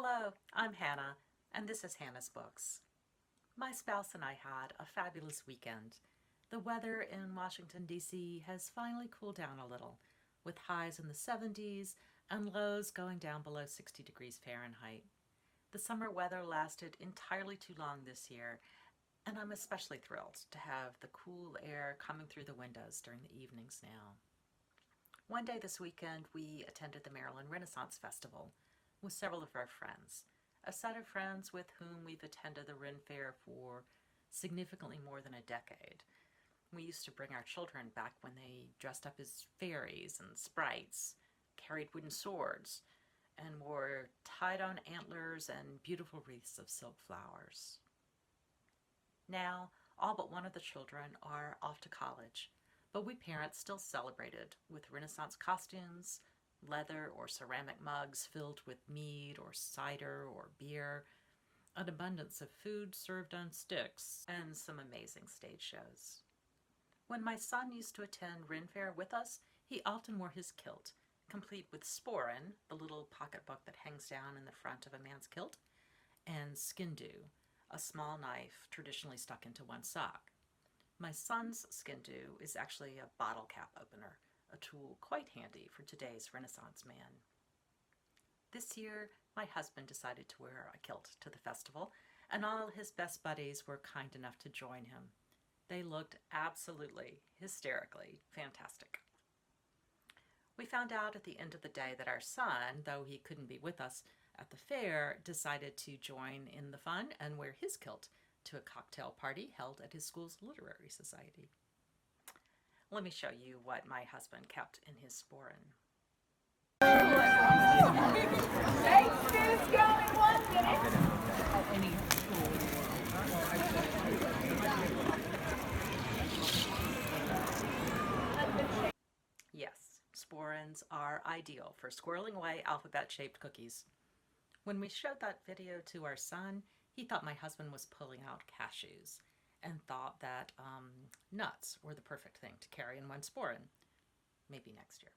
Hello, I'm Hannah, and this is Hannah's Books. My spouse and I had a fabulous weekend. The weather in Washington, D.C. has finally cooled down a little, with highs in the 70s and lows going down below 60 degrees Fahrenheit. The summer weather lasted entirely too long this year, and I'm especially thrilled to have the cool air coming through the windows during the evenings now. One day this weekend, we attended the Maryland Renaissance Festival with several of our friends, a set of friends with whom we've attended the Renn Faire for significantly more than a decade. We used to bring our children back when they dressed up as fairies and sprites, carried wooden swords, and wore tied-on antlers and beautiful wreaths of silk flowers. Now, all but one of the children are off to college, but we parents still celebrated with Renaissance costumes, leather or ceramic mugs filled with mead or cider or beer, an abundance of food served on sticks, and some amazing stage shows. When my son used to attend Renn Faire with us, he often wore his kilt, complete with sporen, the little pocketbook that hangs down in the front of a man's kilt, and skindoo, a small knife traditionally stuck into one sock. My son's skindoo is actually a bottle cap opener, a tool quite handy for today's Renaissance man. This year, my husband decided to wear a kilt to the festival, and all his best buddies were kind enough to join him. They looked absolutely, hysterically fantastic. We found out at the end of the day that our son, though he couldn't be with us at the fair, decided to join in the fun and wear his kilt to a cocktail party held at his school's literary society. Let me show you what my husband kept in his sporen. Shakespeare's going 1 minute. Yes, sporens are ideal for squirreling away alphabet-shaped cookies. When we showed that video to our son, he thought my husband was pulling out cashews and thought that nuts were the perfect thing to carry in one sporen. Maybe next year.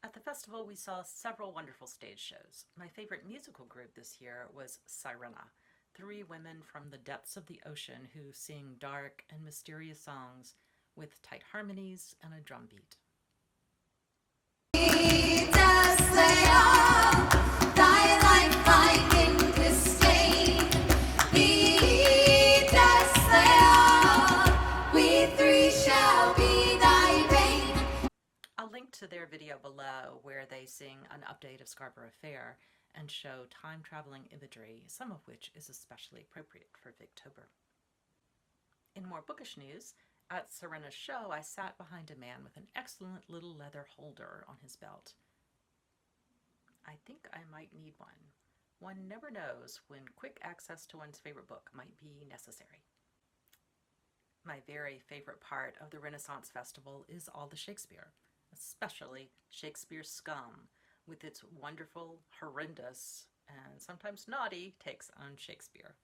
At the festival, we saw several wonderful stage shows. My favorite musical group this year was Serena, 3 women from the depths of the ocean who sing dark and mysterious songs with tight harmonies and a drum beat. I'll link to their video below where they sing an update of Scarborough Fair and show time-traveling imagery, some of which is especially appropriate for Victober. In more bookish news, at Serena's show, I sat behind a man with an excellent little leather holder on his belt. I think I might need one. One never knows when quick access to one's favorite book might be necessary. My very favorite part of the Renaissance Festival is all the Shakespeare, especially Shakespeare's Scum, with its wonderful, horrendous, and sometimes naughty takes on Shakespeare.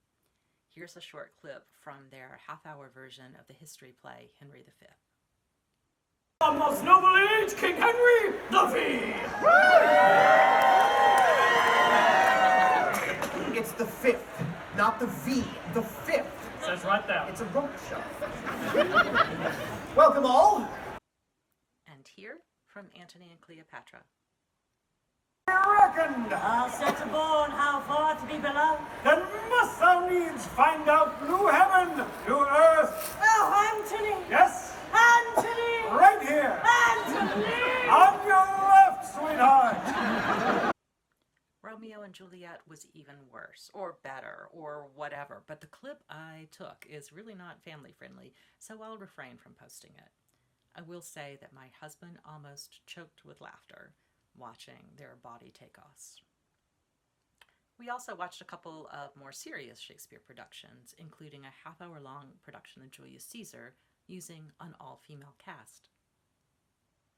Here's a short clip from their half-hour version of the history play Henry V. Our most noble age, King Henry V! It's the 5th, not the V, the 5th. It says right there. It's a rope show. Welcome all. And here from Antony and Cleopatra. Reckoned, Set aboard, how far to be below? then must thou needs find out new heaven, new earth. Oh, Antony! Yes, Antony! right here, Antony! on your left, sweetheart. Romeo and Juliet was even worse, or better, or whatever, but the clip I took is really not family-friendly, so I'll refrain from posting it. I will say that my husband almost choked with laughter watching their body take-offs. We also watched a couple of more serious Shakespeare productions, including a half-hour-long production of Julius Caesar using an all-female cast.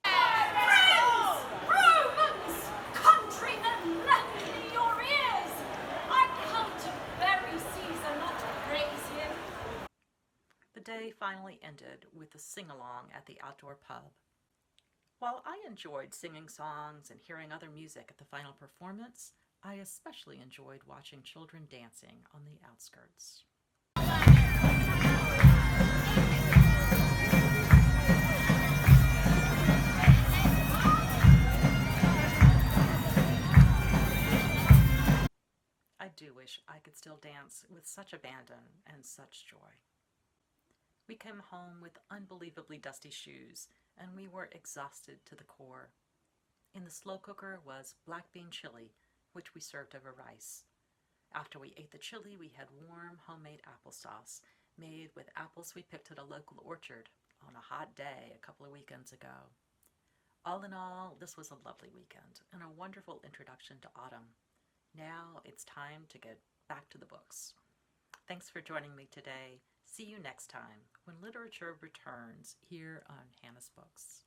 Friends! Romans! Countrymen! Lend me your ears! I come to bury Caesar, not to praise him. The day finally ended with a sing-along at the outdoor pub. While I enjoyed singing songs and hearing other music at the final performance, I especially enjoyed watching children dancing on the outskirts. I do wish I could still dance with such abandon and such joy. We came home with unbelievably dusty shoes, and we were exhausted to the core. In the slow cooker was black bean chili, which we served over rice. After we ate the chili, we had warm homemade applesauce made with apples we picked at a local orchard on a hot day a couple of weekends ago. All in all, this was a lovely weekend and a wonderful introduction to autumn. Now it's time to get back to the books. Thanks for joining me today. See you next time when literature returns here on Hannah's Books.